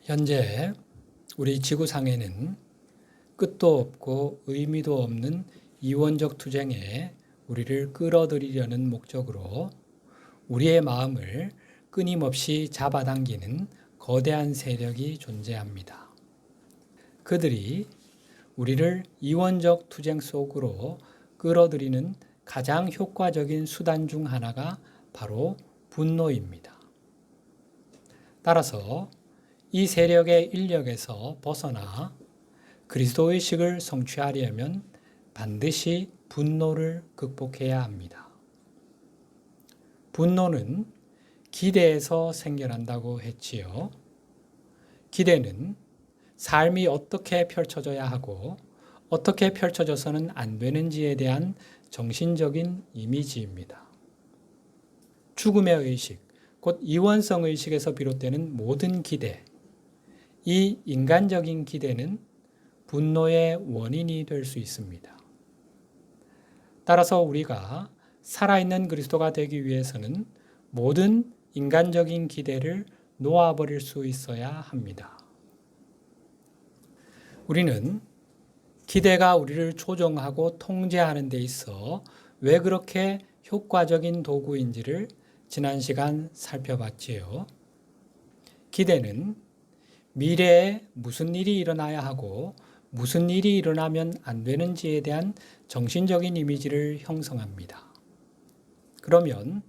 현재 우리 지구상에는 끝도 없고 의미도 없는 이원적 투쟁에 우리를 끌어들이려는 목적으로 우리의 마음을 끊임없이 잡아당기는 거대한 세력이 존재합니다. 그들이 우리를 이원적 투쟁 속으로 끌어들이는 가장 효과적인 수단 중 하나가 바로 분노입니다. 따라서 이 세력의 인력에서 벗어나 그리스도의식을 성취하려면 반드시 분노를 극복해야 합니다. 분노는 기대에서 생겨난다고 했지요. 기대는 삶이 어떻게 펼쳐져야 하고 어떻게 펼쳐져서는 안 되는지에 대한 정신적인 이미지입니다. 죽음의 의식, 곧 이원성 의식에서 비롯되는 모든 기대, 이 인간적인 기대는 분노의 원인이 될 수 있습니다. 따라서 우리가 살아있는 그리스도가 되기 위해서는 모든 인간적인 기대를 놓아버릴 수 있어야 합니다. 우리는 기대가 우리를 조종하고 통제하는 데 있어 왜 그렇게 효과적인 도구인지를 지난 시간 살펴봤지요. 기대는 미래에 무슨 일이 일어나야 하고 무슨 일이 일어나면 안 되는지에 대한 정신적인 이미지를 형성합니다. 그러면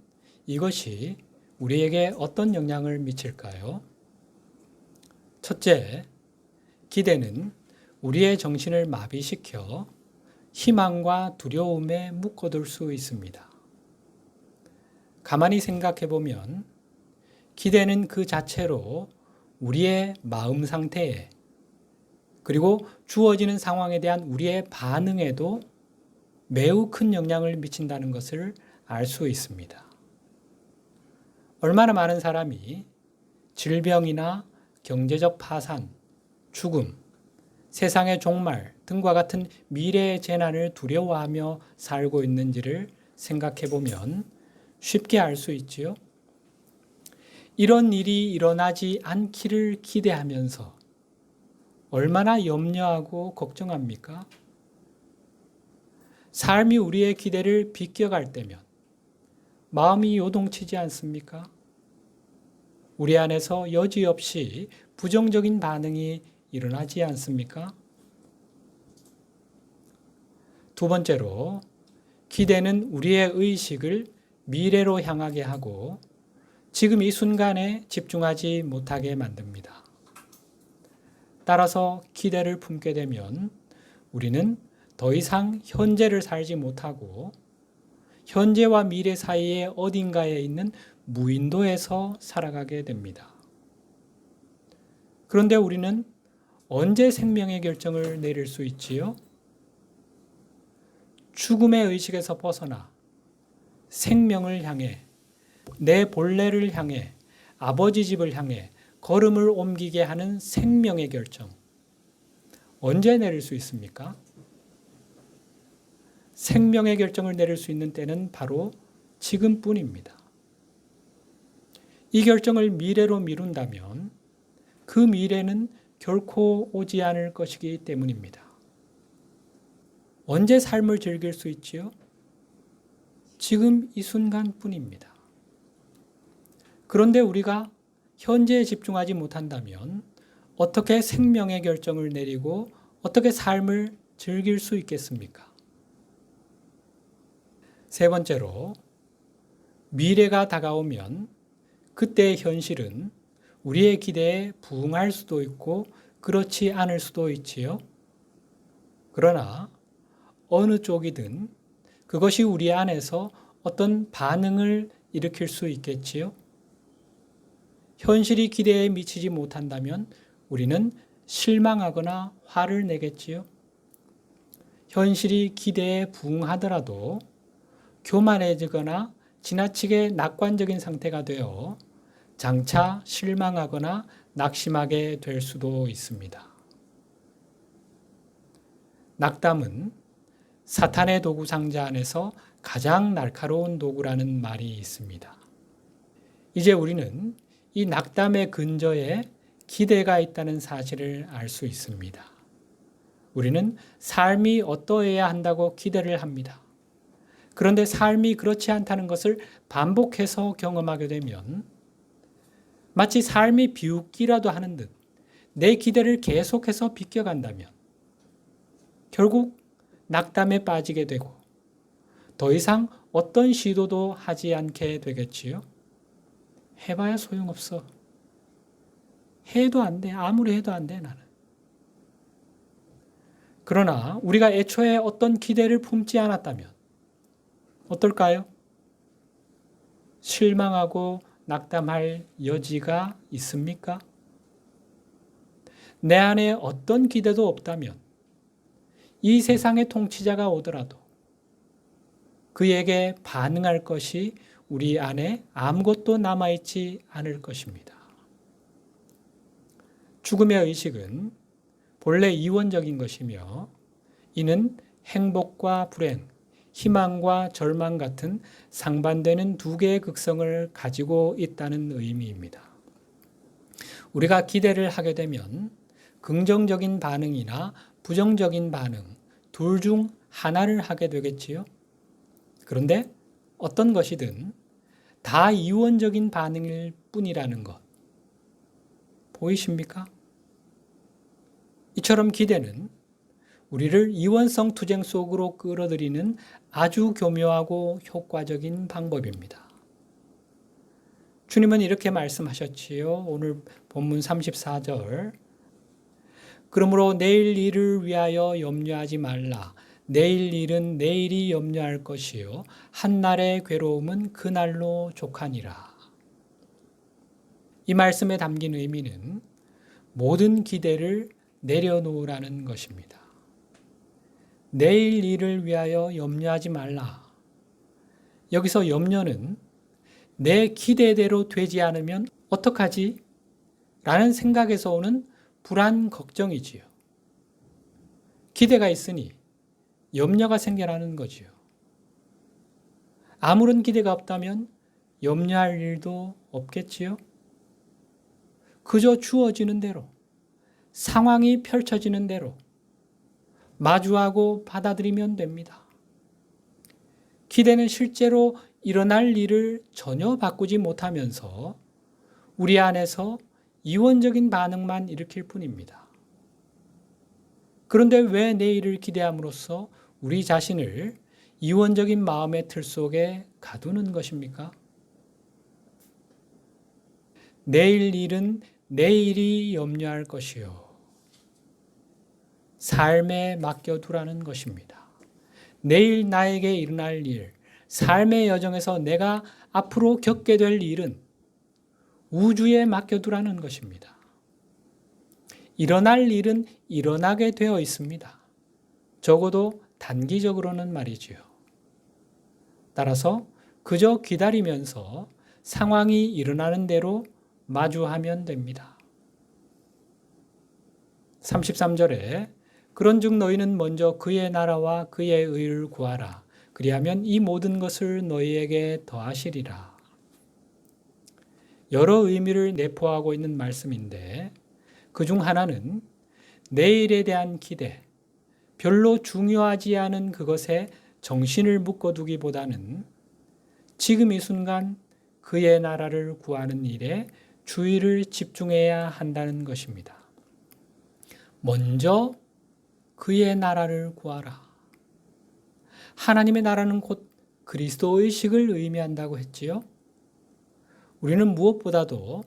이것이 우리에게 어떤 영향을 미칠까요? 첫째, 기대는 우리의 정신을 마비시켜 희망과 두려움에 묶어둘 수 있습니다. 가만히 생각해 보면 기대는 그 자체로 우리의 마음 상태에 그리고 주어지는 상황에 대한 우리의 반응에도 매우 큰 영향을 미친다는 것을 알 수 있습니다. 얼마나 많은 사람이 질병이나 경제적 파산, 죽음, 세상의 종말 등과 같은 미래의 재난을 두려워하며 살고 있는지를 생각해 보면 쉽게 알 수 있지요. 이런 일이 일어나지 않기를 기대하면서 얼마나 염려하고 걱정합니까? 삶이 우리의 기대를 비껴갈 때면 마음이 요동치지 않습니까? 우리 안에서 여지없이 부정적인 반응이 일어나지 않습니까? 두 번째로, 기대는 우리의 의식을 미래로 향하게 하고 지금 이 순간에 집중하지 못하게 만듭니다. 따라서 기대를 품게 되면 우리는 더 이상 현재를 살지 못하고 현재와 미래 사이에 어딘가에 있는 무인도에서 살아가게 됩니다. 그런데 우리는 언제 생명의 결정을 내릴 수 있지요? 죽음의 의식에서 벗어나 생명을 향해, 내 본래를 향해, 아버지 집을 향해 걸음을 옮기게 하는 생명의 결정. 언제 내릴 수 있습니까? 생명의 결정을 내릴 수 있는 때는 바로 지금뿐입니다. 이 결정을 미래로 미룬다면 그 미래는 결코 오지 않을 것이기 때문입니다. 언제 삶을 즐길 수 있지요? 지금 이 순간뿐입니다. 그런데 우리가 현재에 집중하지 못한다면 어떻게 생명의 결정을 내리고 어떻게 삶을 즐길 수 있겠습니까? 세 번째로, 미래가 다가오면 그때의 현실은 우리의 기대에 부응할 수도 있고 그렇지 않을 수도 있지요. 그러나 어느 쪽이든 그것이 우리 안에서 어떤 반응을 일으킬 수 있겠지요. 현실이 기대에 미치지 못한다면 우리는 실망하거나 화를 내겠지요. 현실이 기대에 부응하더라도 교만해지거나 지나치게 낙관적인 상태가 되어 장차 실망하거나 낙심하게 될 수도 있습니다. 낙담은 사탄의 도구 상자 안에서 가장 날카로운 도구라는 말이 있습니다. 이제 우리는 이 낙담의 근저에 기대가 있다는 사실을 알 수 있습니다. 우리는 삶이 어떠해야 한다고 기대를 합니다. 그런데 삶이 그렇지 않다는 것을 반복해서 경험하게 되면 마치 삶이 비웃기라도 하는 듯 내 기대를 계속해서 비껴간다면 결국 낙담에 빠지게 되고 더 이상 어떤 시도도 하지 않게 되겠지요. 해봐야 소용없어. 해도 안 돼. 아무리 해도 안 돼, 나는. 그러나 우리가 애초에 어떤 기대를 품지 않았다면 어떨까요? 실망하고 낙담할 여지가 있습니까? 내 안에 어떤 기대도 없다면 이 세상의 통치자가 오더라도 그에게 반응할 것이 우리 안에 아무것도 남아있지 않을 것입니다. 죽음의 의식은 본래 이원적인 것이며 이는 행복과 불행, 희망과 절망 같은 상반되는 두 개의 극성을 가지고 있다는 의미입니다. 우리가 기대를 하게 되면 긍정적인 반응이나 부정적인 반응, 둘 중 하나를 하게 되겠지요. 그런데 어떤 것이든 다 이원적인 반응일 뿐이라는 것. 보이십니까? 이처럼 기대는 우리를 이원성 투쟁 속으로 끌어들이는 아주 교묘하고 효과적인 방법입니다. 주님은 이렇게 말씀하셨지요. 오늘 본문 34절. 그러므로 내일 일을 위하여 염려하지 말라. 내일 일은 내일이 염려할 것이요. 한날의 괴로움은 그날로 족하니라. 이 말씀에 담긴 의미는 모든 기대를 내려놓으라는 것입니다. 내일 일을 위하여 염려하지 말라. 여기서 염려는 내 기대대로 되지 않으면 어떡하지? 라는 생각에서 오는 불안, 걱정이지요. 기대가 있으니 염려가 생겨나는 거지요. 아무런 기대가 없다면 염려할 일도 없겠지요. 그저 주어지는 대로, 상황이 펼쳐지는 대로 마주하고 받아들이면 됩니다. 기대는 실제로 일어날 일을 전혀 바꾸지 못하면서 우리 안에서 이원적인 반응만 일으킬 뿐입니다. 그런데 왜 내일을 기대함으로써 우리 자신을 이원적인 마음의 틀 속에 가두는 것입니까? 내일 일은 내일이 염려할 것이요. 삶에 맡겨두라는 것입니다. 내일 나에게 일어날 일, 삶의 여정에서 내가 앞으로 겪게 될 일은 우주에 맡겨두라는 것입니다. 일어날 일은 일어나게 되어 있습니다. 적어도 단기적으로는 말이지요. 따라서 그저 기다리면서 상황이 일어나는 대로 마주하면 됩니다. 33절에 그런즉 너희는 먼저 그의 나라와 그의 의를 구하라. 그리하면 이 모든 것을 너희에게 더하시리라. 여러 의미를 내포하고 있는 말씀인데 그중 하나는 내일에 대한 기대, 별로 중요하지 않은 그것에 정신을 묶어두기보다는 지금 이 순간 그의 나라를 구하는 일에 주의를 집중해야 한다는 것입니다. 먼저 그의 나라를 구하라. 하나님의 나라는 곧 그리스도 의식을 의미한다고 했지요. 우리는 무엇보다도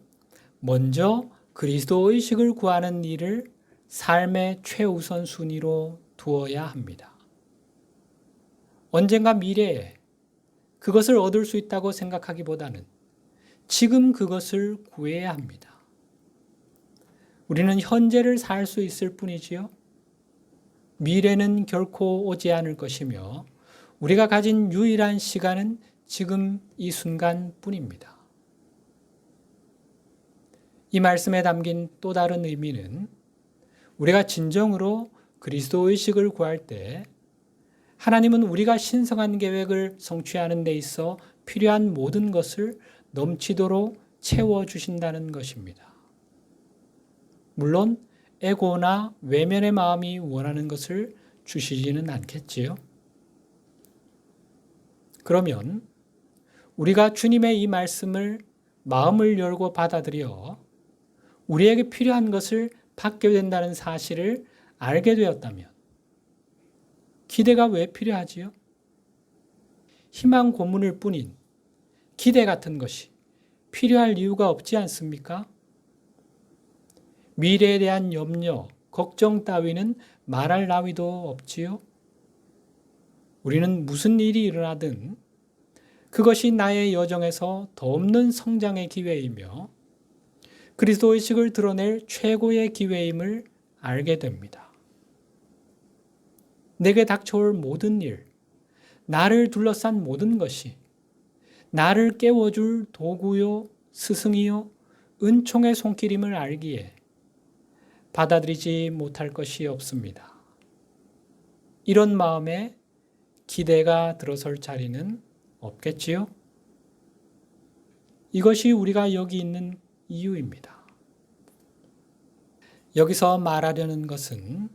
먼저 그리스도 의식을 구하는 일을 삶의 최우선 순위로 두어야 합니다. 언젠가 미래에 그것을 얻을 수 있다고 생각하기보다는 지금 그것을 구해야 합니다. 우리는 현재를 살 수 있을 뿐이지요. 미래는 결코 오지 않을 것이며 우리가 가진 유일한 시간은 지금 이 순간 뿐입니다. 이 말씀에 담긴 또 다른 의미는 우리가 진정으로 그리스도 의식을 구할 때 하나님은 우리가 신성한 계획을 성취하는 데 있어 필요한 모든 것을 넘치도록 채워주신다는 것입니다. 물론 애고나 외면의 마음이 원하는 것을 주시지는 않겠지요. 그러면 우리가 주님의 이 말씀을 마음을 열고 받아들여 우리에게 필요한 것을 받게 된다는 사실을 알게 되었다면 기대가 왜 필요하지요? 희망 고문일 뿐인 기대 같은 것이 필요할 이유가 없지 않습니까? 미래에 대한 염려, 걱정 따위는 말할 나위도 없지요. 우리는 무슨 일이 일어나든 그것이 나의 여정에서 더없는 성장의 기회이며 그리스도 의식을 드러낼 최고의 기회임을 알게 됩니다. 내게 닥쳐올 모든 일, 나를 둘러싼 모든 것이 나를 깨워줄 도구요, 스승이요, 은총의 손길임을 알기에 받아들이지 못할 것이 없습니다. 이런 마음에 기대가 들어설 자리는 없겠지요? 이것이 우리가 여기 있는 이유입니다. 여기서 말하려는 것은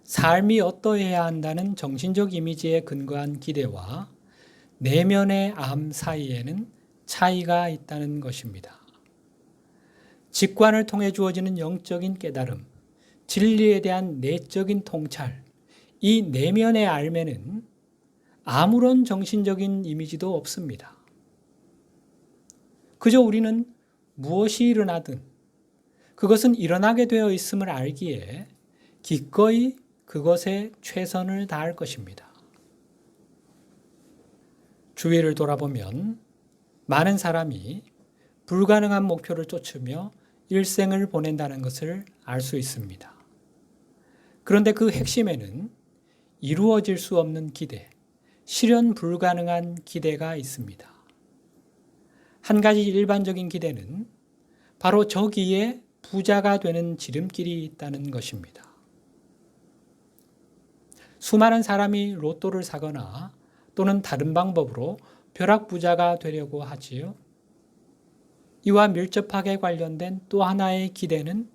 삶이 어떠해야 한다는 정신적 이미지에 근거한 기대와 내면의 암 사이에는 차이가 있다는 것입니다. 직관을 통해 주어지는 영적인 깨달음, 진리에 대한 내적인 통찰, 이 내면의 알매는 아무런 정신적인 이미지도 없습니다. 그저 우리는 무엇이 일어나든 그것은 일어나게 되어 있음을 알기에 기꺼이 그것에 최선을 다할 것입니다. 주위를 돌아보면 많은 사람이 불가능한 목표를 쫓으며 일생을 보낸다는 것을 알 수 있습니다. 그런데 그 핵심에는 이루어질 수 없는 기대, 실현 불가능한 기대가 있습니다. 한 가지 일반적인 기대는 바로 저기에 부자가 되는 지름길이 있다는 것입니다. 수많은 사람이 로또를 사거나 또는 다른 방법으로 벼락부자가 되려고 하지요. 이와 밀접하게 관련된 또 하나의 기대는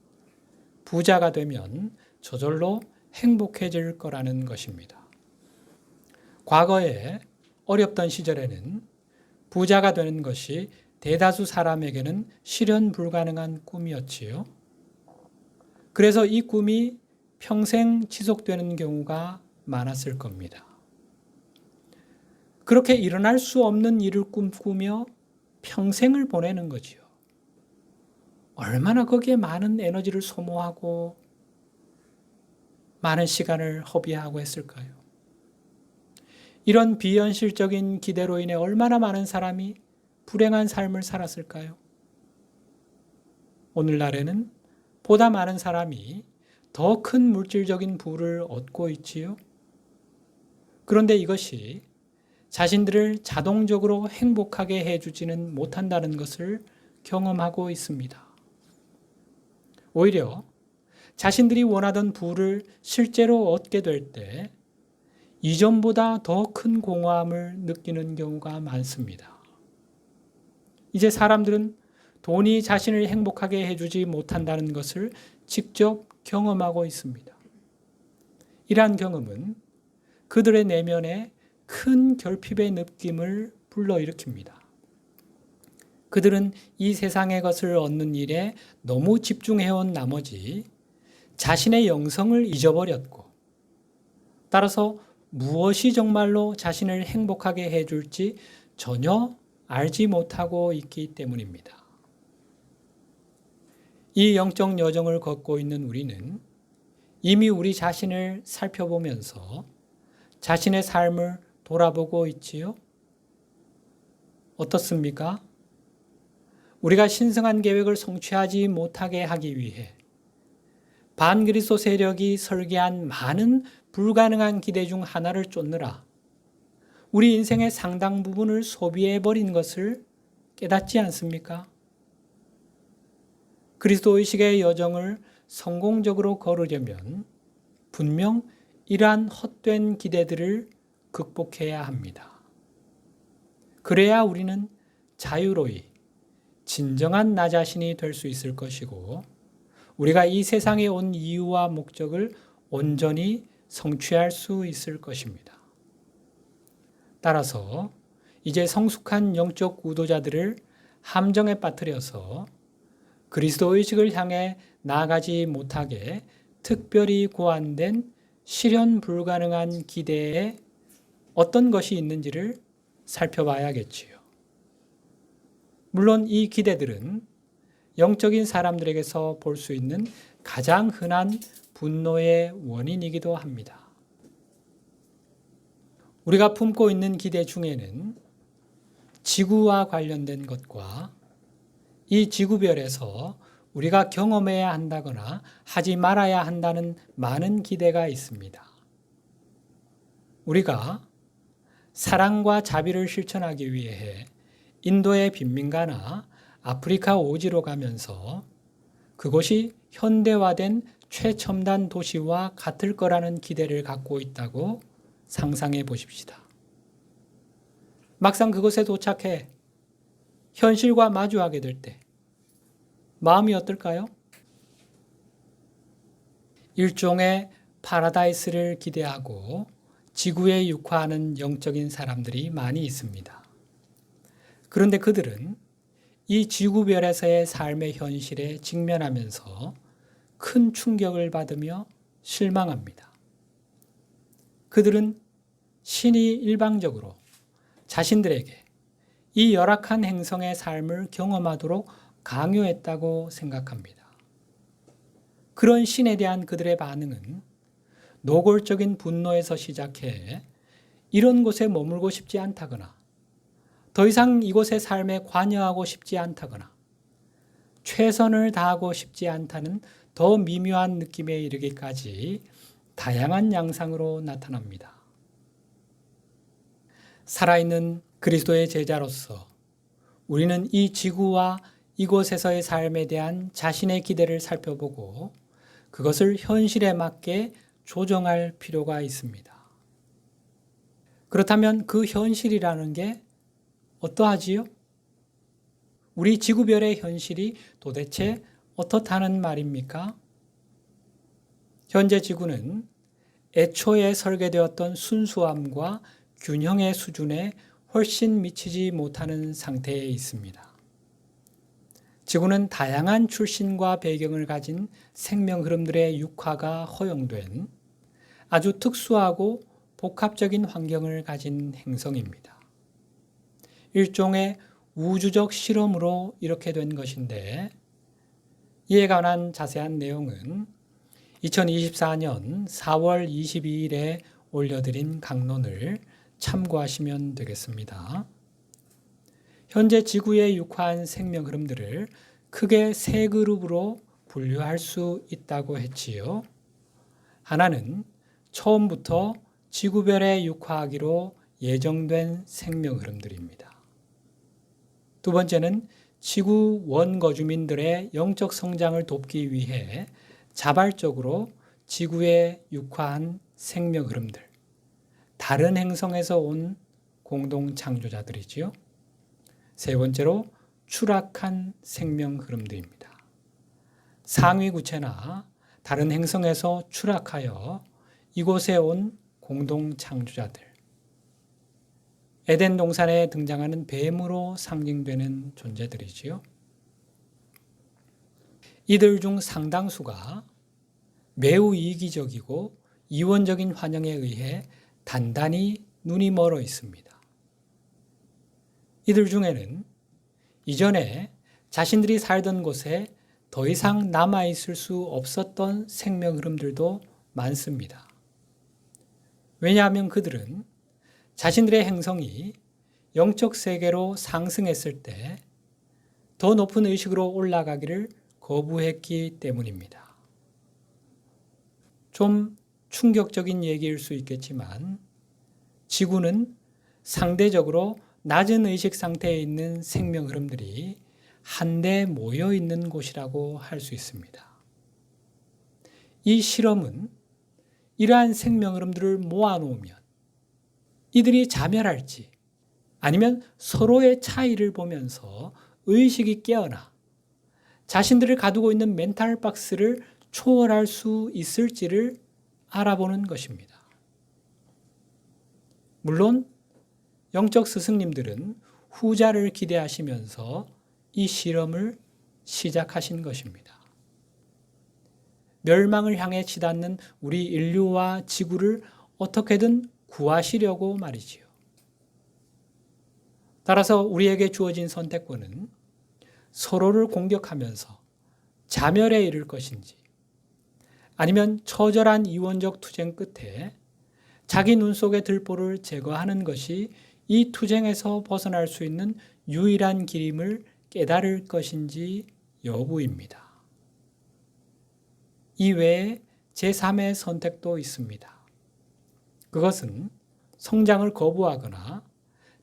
부자가 되면 저절로 행복해질 거라는 것입니다. 과거에 어렵던 시절에는 부자가 되는 것이 대다수 사람에게는 실현 불가능한 꿈이었지요. 그래서 이 꿈이 평생 지속되는 경우가 많았을 겁니다. 그렇게 일어날 수 없는 일을 꿈꾸며 평생을 보내는 거지요. 얼마나 거기에 많은 에너지를 소모하고 많은 시간을 허비하고 했을까요? 이런 비현실적인 기대로 인해 얼마나 많은 사람이 불행한 삶을 살았을까요? 오늘날에는 보다 많은 사람이 더 큰 물질적인 부를 얻고 있지요. 그런데 이것이 자신들을 자동적으로 행복하게 해주지는 못한다는 것을 경험하고 있습니다. 오히려 자신들이 원하던 부를 실제로 얻게 될 때 이전보다 더 큰 공허함을 느끼는 경우가 많습니다. 이제 사람들은 돈이 자신을 행복하게 해주지 못한다는 것을 직접 경험하고 있습니다. 이러한 경험은 그들의 내면에 큰 결핍의 느낌을 불러일으킵니다. 그들은 이 세상의 것을 얻는 일에 너무 집중해온 나머지 자신의 영성을 잊어버렸고, 따라서 무엇이 정말로 자신을 행복하게 해줄지 전혀 알지 못하고 있기 때문입니다. 이 영적 여정을 걷고 있는 우리는 이미 우리 자신을 살펴보면서 자신의 삶을 돌아보고 있지요? 어떻습니까? 우리가 신성한 계획을 성취하지 못하게 하기 위해 반그리스도 세력이 설계한 많은 불가능한 기대 중 하나를 쫓느라 우리 인생의 상당 부분을 소비해버린 것을 깨닫지 않습니까? 그리스도 의식의 여정을 성공적으로 걸으려면 분명 이러한 헛된 기대들을 극복해야 합니다. 그래야 우리는 자유로이 진정한 나 자신이 될 수 있을 것이고 우리가 이 세상에 온 이유와 목적을 온전히 성취할 수 있을 것입니다. 따라서 이제 성숙한 영적 우도자들을 함정에 빠뜨려서 그리스도 의식을 향해 나아가지 못하게 특별히 고안된 실현 불가능한 기대에 어떤 것이 있는지를 살펴봐야겠지요. 물론 이 기대들은 영적인 사람들에게서 볼 수 있는 가장 흔한 분노의 원인이기도 합니다. 우리가 품고 있는 기대 중에는 지구와 관련된 것과 이 지구별에서 우리가 경험해야 한다거나 하지 말아야 한다는 많은 기대가 있습니다. 우리가 사랑과 자비를 실천하기 위해 인도의 빈민가나 아프리카 오지로 가면서 그곳이 현대화된 최첨단 도시와 같을 거라는 기대를 갖고 있다고 상상해 보십시다. 막상 그곳에 도착해 현실과 마주하게 될 때 마음이 어떨까요? 일종의 파라다이스를 기대하고 지구에 육화하는 영적인 사람들이 많이 있습니다. 그런데 그들은 이 지구별에서의 삶의 현실에 직면하면서 큰 충격을 받으며 실망합니다. 그들은 신이 일방적으로 자신들에게 이 열악한 행성의 삶을 경험하도록 강요했다고 생각합니다. 그런 신에 대한 그들의 반응은 노골적인 분노에서 시작해 이런 곳에 머물고 싶지 않다거나 더 이상 이곳의 삶에 관여하고 싶지 않다거나 최선을 다하고 싶지 않다는 더 미묘한 느낌에 이르기까지 다양한 양상으로 나타납니다. 살아있는 그리스도의 제자로서 우리는 이 지구와 이곳에서의 삶에 대한 자신의 기대를 살펴보고 그것을 현실에 맞게 조정할 필요가 있습니다. 그렇다면 그 현실이라는 게 어떠하지요? 우리 지구별의 현실이 도대체 어떻다는 말입니까? 현재 지구는 애초에 설계되었던 순수함과 균형의 수준에 훨씬 미치지 못하는 상태에 있습니다. 지구는 다양한 출신과 배경을 가진 생명 흐름들의 육화가 허용된 아주 특수하고 복합적인 환경을 가진 행성입니다. 일종의 우주적 실험으로 이렇게 된 것인데 이에 관한 자세한 내용은 2024년 4월 22일에 올려드린 강론을 참고하시면 되겠습니다. 현재 지구에 육화한 생명 흐름들을 크게 세 그룹으로 분류할 수 있다고 했지요. 하나는 처음부터 지구별에 육화하기로 예정된 생명 흐름들입니다. 두 번째는 지구 원거주민들의 영적 성장을 돕기 위해 자발적으로 지구에 육화한 생명 흐름들, 다른 행성에서 온 공동 창조자들이지요. 세 번째로 추락한 생명 흐름들입니다. 상위 구체나 다른 행성에서 추락하여 이곳에 온 공동 창조자들, 에덴 동산에 등장하는 뱀으로 상징되는 존재들이지요. 이들 중 상당수가 매우 이기적이고 이원적인 환영에 의해 단단히 눈이 멀어 있습니다. 이들 중에는 이전에 자신들이 살던 곳에 더 이상 남아있을 수 없었던 생명 흐름들도 많습니다. 왜냐하면 그들은 자신들의 행성이 영적 세계로 상승했을 때 더 높은 의식으로 올라가기를 거부했기 때문입니다. 좀 충격적인 얘기일 수 있겠지만 지구는 상대적으로 낮은 의식 상태에 있는 생명 흐름들이 한데 모여 있는 곳이라고 할 수 있습니다. 이 실험은 이러한 생명 흐름들을 모아놓으면 이들이 자멸할지 아니면 서로의 차이를 보면서 의식이 깨어나 자신들을 가두고 있는 멘탈 박스를 초월할 수 있을지를 알아보는 것입니다. 물론 영적 스승님들은 후자를 기대하시면서 이 실험을 시작하신 것입니다. 멸망을 향해 치닫는 우리 인류와 지구를 어떻게든 구하시려고 말이지요. 따라서 우리에게 주어진 선택권은 서로를 공격하면서 자멸에 이를 것인지, 아니면 처절한 이원적 투쟁 끝에 자기 눈 속의 들보를 제거하는 것이 이 투쟁에서 벗어날 수 있는 유일한 길임을 깨달을 것인지 여부입니다. 이 외에 제3의 선택도 있습니다. 그것은 성장을 거부하거나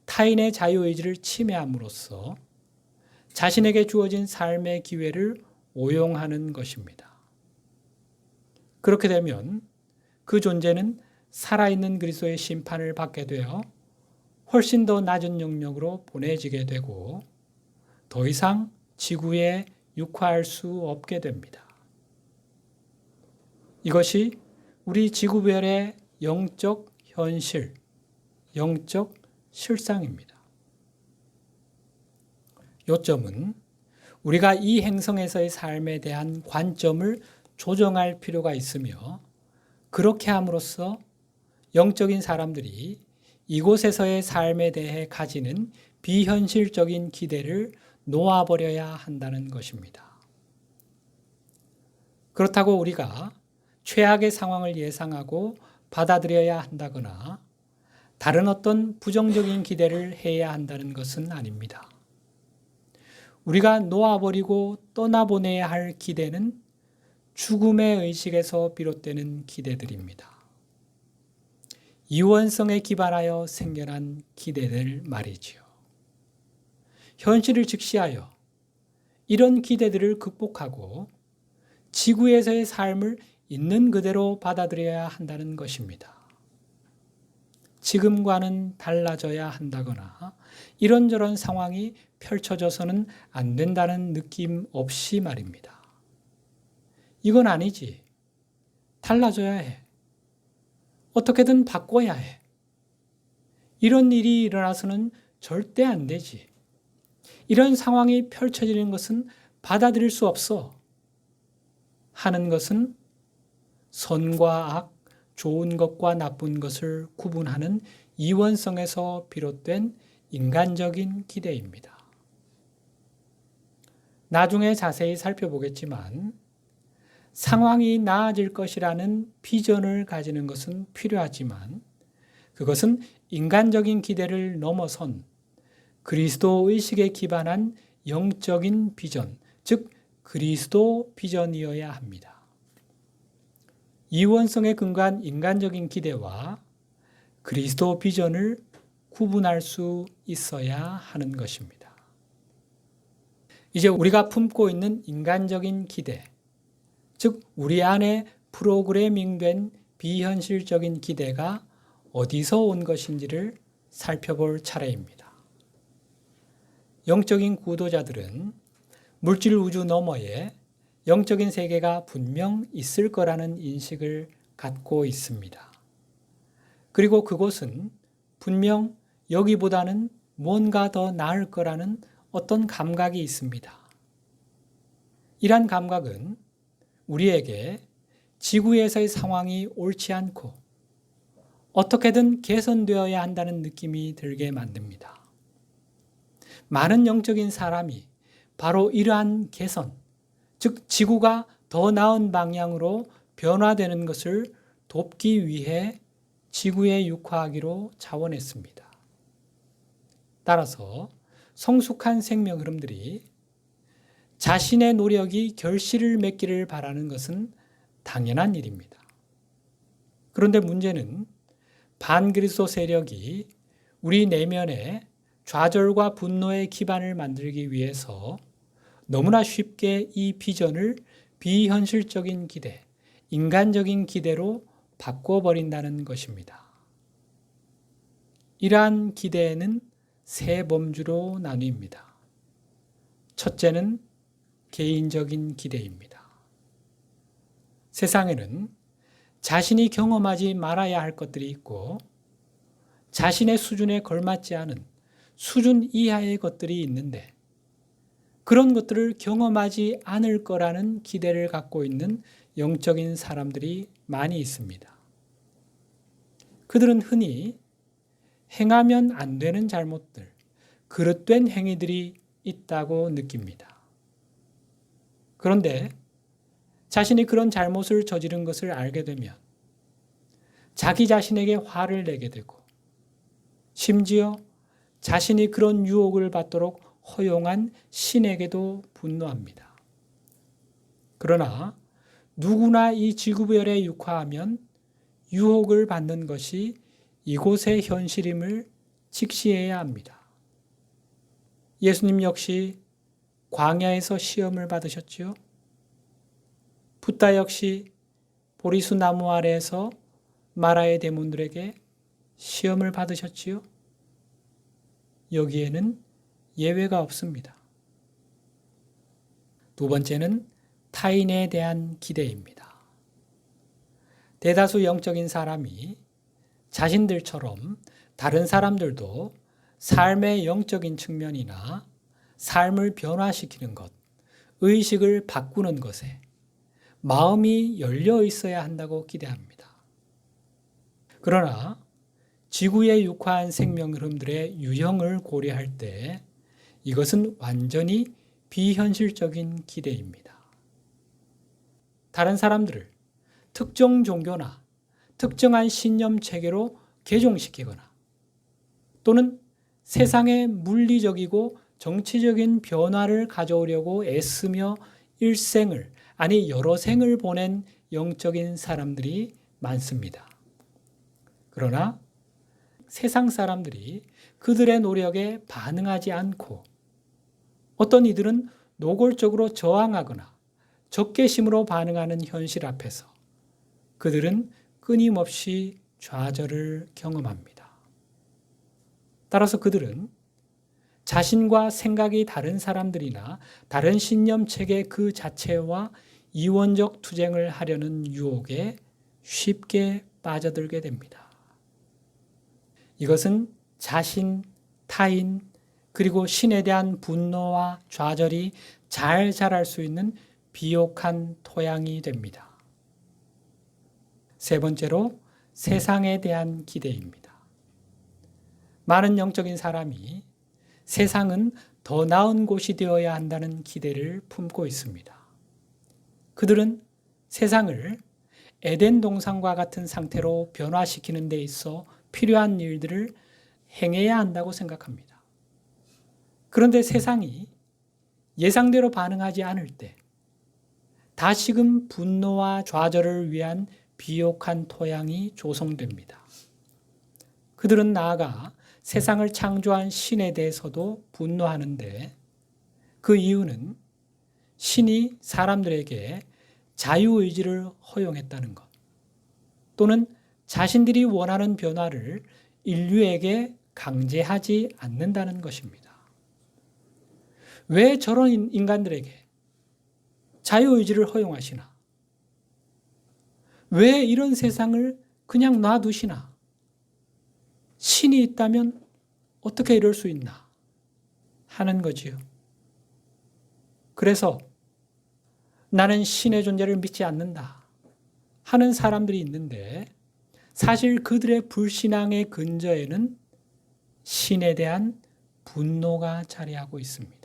타인의 자유의지를 침해함으로써 자신에게 주어진 삶의 기회를 오용하는 것입니다. 그렇게 되면 그 존재는 살아있는 그리스도의 심판을 받게 되어 훨씬 더 낮은 영역으로 보내지게 되고 더 이상 지구에 육화할 수 없게 됩니다. 이것이 우리 지구별의 영적 현실, 영적 실상입니다. 요점은 우리가 이 행성에서의 삶에 대한 관점을 조정할 필요가 있으며, 그렇게 함으로써 영적인 사람들이 이곳에서의 삶에 대해 가지는 비현실적인 기대를 놓아버려야 한다는 것입니다. 그렇다고 우리가 최악의 상황을 예상하고 받아들여야 한다거나 다른 어떤 부정적인 기대를 해야 한다는 것은 아닙니다. 우리가 놓아버리고 떠나보내야 할 기대는 죽음의 의식에서 비롯되는 기대들입니다. 이원성에 기반하여 생겨난 기대들 말이지요. 현실을 직시하여 이런 기대들을 극복하고 지구에서의 삶을 있는 그대로 받아들여야 한다는 것입니다. 지금과는 달라져야 한다거나 이런저런 상황이 펼쳐져서는 안 된다는 느낌 없이 말입니다. 이건 아니지. 달라져야 해. 어떻게든 바꿔야 해. 이런 일이 일어나서는 절대 안 되지. 이런 상황이 펼쳐지는 것은 받아들일 수 없어. 하는 것은 선과 악, 좋은 것과 나쁜 것을 구분하는 이원성에서 비롯된 인간적인 기대입니다. 나중에 자세히 살펴보겠지만 상황이 나아질 것이라는 비전을 가지는 것은 필요하지만 그것은 인간적인 기대를 넘어선 그리스도 의식에 기반한 영적인 비전, 즉 그리스도 비전이어야 합니다. 이원성에 근거한 인간적인 기대와 그리스도 비전을 구분할 수 있어야 하는 것입니다. 이제 우리가 품고 있는 인간적인 기대, 즉 우리 안에 프로그래밍된 비현실적인 기대가 어디서 온 것인지를 살펴볼 차례입니다. 영적인 구도자들은 물질 우주 너머에 영적인 세계가 분명 있을 거라는 인식을 갖고 있습니다. 그리고 그곳은 분명 여기보다는 뭔가 더 나을 거라는 어떤 감각이 있습니다. 이러한 감각은 우리에게 지구에서의 상황이 옳지 않고 어떻게든 개선되어야 한다는 느낌이 들게 만듭니다. 많은 영적인 사람이 바로 이러한 개선, 즉 지구가 더 나은 방향으로 변화되는 것을 돕기 위해 지구에 육화하기로 자원했습니다. 따라서 성숙한 생명 흐름들이 자신의 노력이 결실을 맺기를 바라는 것은 당연한 일입니다. 그런데 문제는 반그리스도 세력이 우리 내면에 좌절과 분노의 기반을 만들기 위해서 너무나 쉽게 이 비전을 비현실적인 기대, 인간적인 기대로 바꿔버린다는 것입니다. 이러한 기대에는 세 범주로 나뉩니다. 첫째는 개인적인 기대입니다. 세상에는 자신이 경험하지 말아야 할 것들이 있고 자신의 수준에 걸맞지 않은 수준 이하의 것들이 있는데 그런 것들을 경험하지 않을 거라는 기대를 갖고 있는 영적인 사람들이 많이 있습니다. 그들은 흔히 행하면 안 되는 잘못들, 그릇된 행위들이 있다고 느낍니다. 그런데 자신이 그런 잘못을 저지른 것을 알게 되면 자기 자신에게 화를 내게 되고 심지어 자신이 그런 유혹을 받도록 허용한 신에게도 분노합니다. 그러나 누구나 이 지구별에 육화하면 유혹을 받는 것이 이곳의 현실임을 직시해야 합니다. 예수님 역시 광야에서 시험을 받으셨지요. 붓다 역시 보리수 나무 아래에서 마라의 데몬들에게 시험을 받으셨지요. 여기에는 예외가 없습니다. 두 번째는 타인에 대한 기대입니다. 대다수 영적인 사람이 자신들처럼 다른 사람들도 삶의 영적인 측면이나 삶을 변화시키는 것, 의식을 바꾸는 것에 마음이 열려 있어야 한다고 기대합니다. 그러나 지구에 육화한 생명 흐름들의 유형을 고려할 때 이것은 완전히 비현실적인 기대입니다. 다른 사람들을 특정 종교나 특정한 신념 체계로 개종시키거나 또는 세상의 물리적이고 정치적인 변화를 가져오려고 애쓰며 일생을 아니 여러 생을 보낸 영적인 사람들이 많습니다. 그러나 세상 사람들이 그들의 노력에 반응하지 않고 어떤 이들은 노골적으로 저항하거나 적개심으로 반응하는 현실 앞에서 그들은 끊임없이 좌절을 경험합니다. 따라서 그들은 자신과 생각이 다른 사람들이나 다른 신념 체계 그 자체와 이원적 투쟁을 하려는 유혹에 쉽게 빠져들게 됩니다. 이것은 자신, 타인, 그리고 신에 대한 분노와 좌절이 잘 자랄 수 있는 비옥한 토양이 됩니다. 세 번째로 세상에 대한 기대입니다. 많은 영적인 사람이 세상은 더 나은 곳이 되어야 한다는 기대를 품고 있습니다. 그들은 세상을 에덴 동산과 같은 상태로 변화시키는 데 있어 필요한 일들을 행해야 한다고 생각합니다. 그런데 세상이 예상대로 반응하지 않을 때 다시금 분노와 좌절을 위한 비옥한 토양이 조성됩니다. 그들은 나아가 세상을 창조한 신에 대해서도 분노하는데 그 이유는 신이 사람들에게 자유의지를 허용했다는 것 또는 자신들이 원하는 변화를 인류에게 강제하지 않는다는 것입니다. 왜 저런 인간들에게 자유의지를 허용하시나? 왜 이런 세상을 그냥 놔두시나? 신이 있다면 어떻게 이럴 수 있나? 하는 거지요. 그래서 나는 신의 존재를 믿지 않는다 하는 사람들이 있는데 사실 그들의 불신앙의 근저에는 신에 대한 분노가 자리하고 있습니다.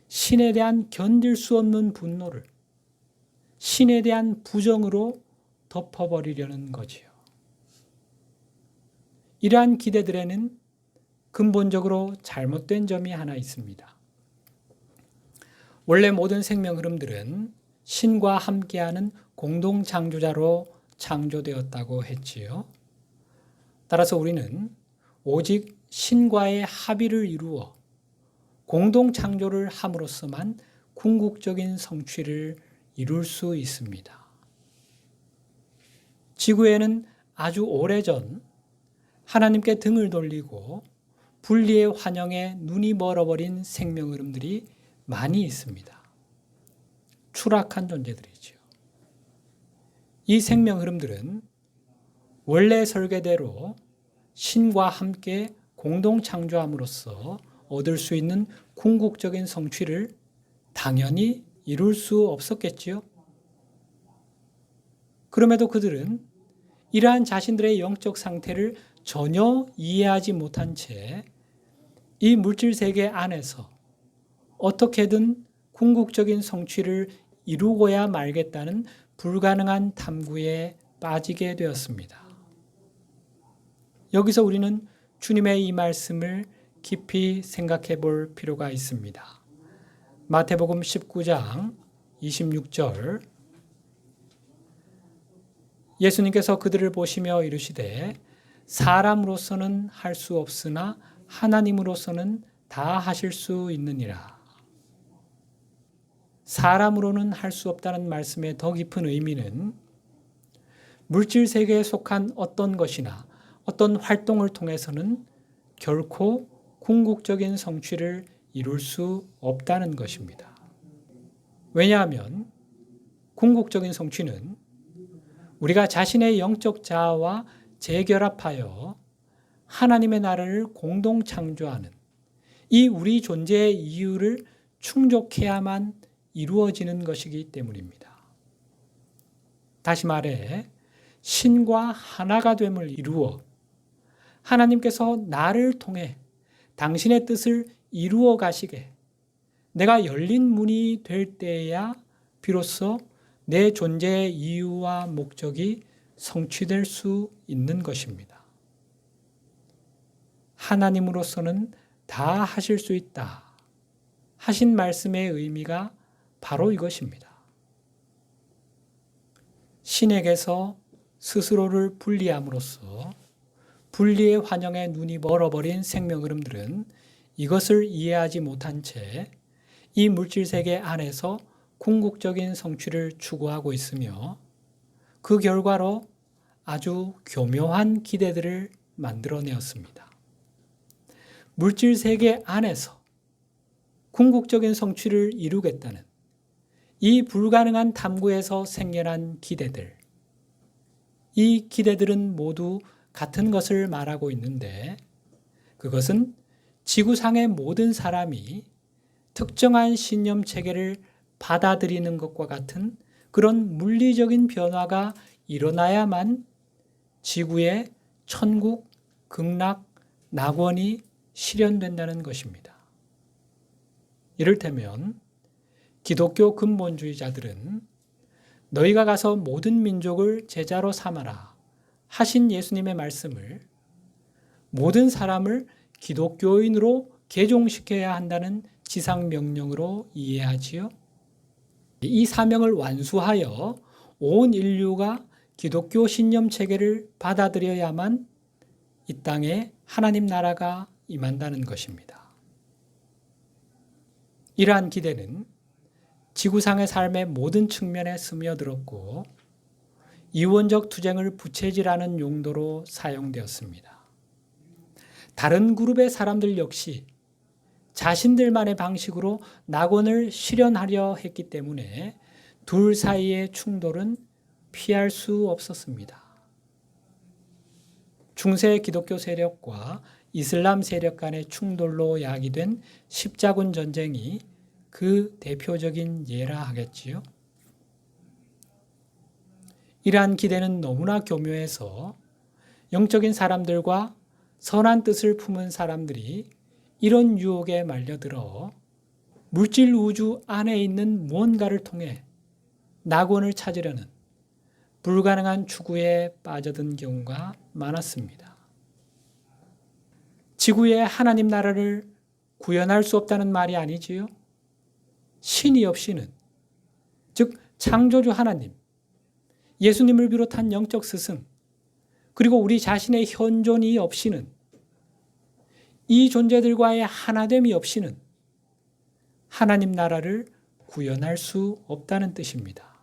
신에 대한 견딜 수 없는 분노를 신에 대한 부정으로 덮어버리려는 거지요. 이러한 기대들에는 근본적으로 잘못된 점이 하나 있습니다. 원래 모든 생명 흐름들은 신과 함께하는 공동 창조자로 창조되었다고 했지요. 따라서 우리는 오직 신과의 합의를 이루어 공동 창조를 함으로써만 궁극적인 성취를 이룰 수 있습니다. 지구에는 아주 오래전 하나님께 등을 돌리고 분리의 환영에 눈이 멀어버린 생명 흐름들이 많이 있습니다. 추락한 존재들이죠. 이 생명 흐름들은 원래 설계대로 신과 함께 공동 창조함으로써 얻을 수 있는 궁극적인 성취를 당연히 이룰 수 없었겠지요. 그럼에도 그들은 이러한 자신들의 영적 상태를 전혀 이해하지 못한 채 이 물질 세계 안에서 어떻게든 궁극적인 성취를 이루고야 말겠다는 불가능한 탐구에 빠지게 되었습니다. 여기서 우리는 주님의 이 말씀을 깊이 생각해 볼 필요가 있습니다. 마태복음 19장 26절 예수님께서 그들을 보시며 이르시되 사람으로서는 할 수 없으나 하나님으로서는 다 하실 수 있느니라. 사람으로는 할 수 없다는 말씀의 더 깊은 의미는 물질 세계에 속한 어떤 것이나 어떤 활동을 통해서는 결코 궁극적인 성취를 이룰 수 없다는 것입니다. 왜냐하면 궁극적인 성취는 우리가 자신의 영적 자아와 재결합하여 하나님의 나라를 공동 창조하는 이 우리 존재의 이유를 충족해야만 이루어지는 것이기 때문입니다. 다시 말해 신과 하나가 됨을 이루어 하나님께서 나를 통해 당신의 뜻을 이루어 가시게 내가 열린 문이 될 때에야 비로소 내 존재의 이유와 목적이 성취될 수 있는 것입니다. 하나님으로서는 다 하실 수 있다 하신 말씀의 의미가 바로 이것입니다. 신에게서 스스로를 분리함으로써 분리의 환영에 눈이 멀어버린 생명 흐름들은 이것을 이해하지 못한 채 이 물질 세계 안에서 궁극적인 성취를 추구하고 있으며 그 결과로 아주 교묘한 기대들을 만들어내었습니다. 물질 세계 안에서 궁극적인 성취를 이루겠다는 이 불가능한 탐구에서 생겨난 기대들, 이 기대들은 모두 같은 것을 말하고 있는데 그것은 지구상의 모든 사람이 특정한 신념 체계를 받아들이는 것과 같은 그런 물리적인 변화가 일어나야만 지구의 천국, 극락, 낙원이 실현된다는 것입니다. 이를테면 기독교 근본주의자들은 너희가 가서 모든 민족을 제자로 삼아라 하신 예수님의 말씀을 모든 사람을 기독교인으로 개종시켜야 한다는 지상명령으로 이해하지요. 이 사명을 완수하여 온 인류가 기독교 신념 체계를 받아들여야만 이 땅에 하나님 나라가 임한다는 것입니다. 이러한 기대는 지구상의 삶의 모든 측면에 스며들었고 이원적 투쟁을 부채질하는 용도로 사용되었습니다. 다른 그룹의 사람들 역시 자신들만의 방식으로 낙원을 실현하려 했기 때문에 둘 사이의 충돌은 피할 수 없었습니다. 중세 기독교 세력과 이슬람 세력 간의 충돌로 야기된 십자군 전쟁이 그 대표적인 예라 하겠지요. 이러한 기대는 너무나 교묘해서 영적인 사람들과 선한 뜻을 품은 사람들이 이런 유혹에 말려들어 물질 우주 안에 있는 무언가를 통해 낙원을 찾으려는 불가능한 추구에 빠져든 경우가 많았습니다. 지구의 하나님 나라를 구현할 수 없다는 말이 아니지요. 신이 없이는, 즉 창조주 하나님, 예수님을 비롯한 영적 스승, 그리고 우리 자신의 현존이 없이는 이 존재들과의 하나됨이 없이는 하나님 나라를 구현할 수 없다는 뜻입니다.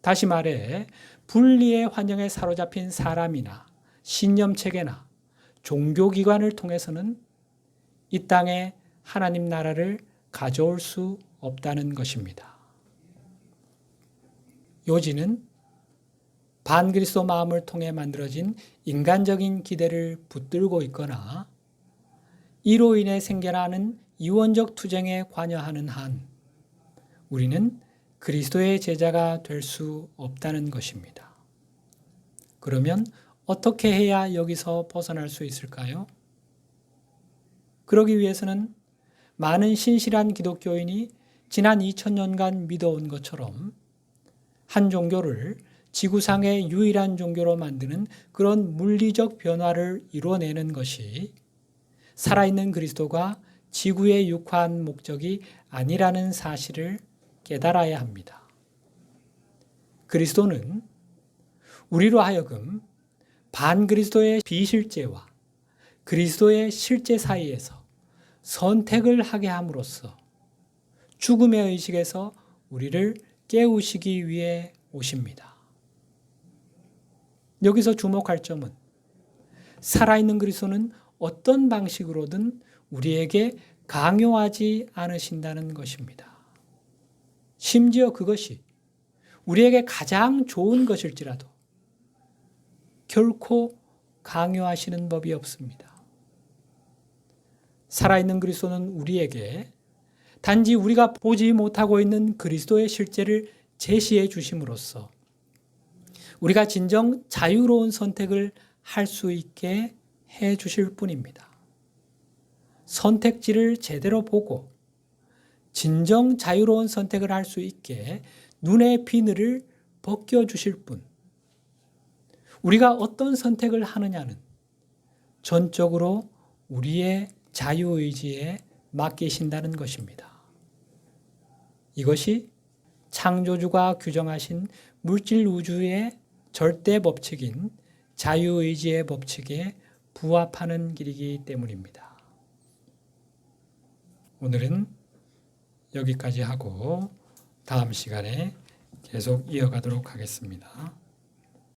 다시 말해 분리의 환영에 사로잡힌 사람이나 신념체계나 종교기관을 통해서는 이 땅에 하나님 나라를 가져올 수 없다는 것입니다. 요지는 반그리스도 마음을 통해 만들어진 인간적인 기대를 붙들고 있거나 이로 인해 생겨나는 이원적 투쟁에 관여하는 한 우리는 그리스도의 제자가 될 수 없다는 것입니다. 그러면 어떻게 해야 여기서 벗어날 수 있을까요? 그러기 위해서는 많은 신실한 기독교인이 지난 2000년간 믿어온 것처럼 한 종교를 지구상의 유일한 종교로 만드는 그런 물리적 변화를 이뤄내는 것이 살아있는 그리스도가 지구에 육화한 목적이 아니라는 사실을 깨달아야 합니다. 그리스도는 우리로 하여금 반그리스도의 비실제와 그리스도의 실제 사이에서 선택을 하게 함으로써 죽음의 의식에서 우리를 깨우시기 위해 오십니다. 여기서 주목할 점은 살아있는 그리스도는 어떤 방식으로든 우리에게 강요하지 않으신다는 것입니다. 심지어 그것이 우리에게 가장 좋은 것일지라도 결코 강요하시는 법이 없습니다. 살아있는 그리스도는 우리에게 단지 우리가 보지 못하고 있는 그리스도의 실제를 제시해 주심으로써 우리가 진정 자유로운 선택을 할 수 있게 해 주실 뿐입니다. 선택지를 제대로 보고 진정 자유로운 선택을 할 수 있게 눈의 비늘을 벗겨주실 뿐. 우리가 어떤 선택을 하느냐는 전적으로 우리의 자유의지에 맡기신다는 것입니다. 이것이 창조주가 규정하신 물질 우주의 절대 법칙인 자유의지의 법칙에 부합하는 길이기 때문입니다. 오늘은 여기까지 하고 다음 시간에 계속 이어가도록 하겠습니다.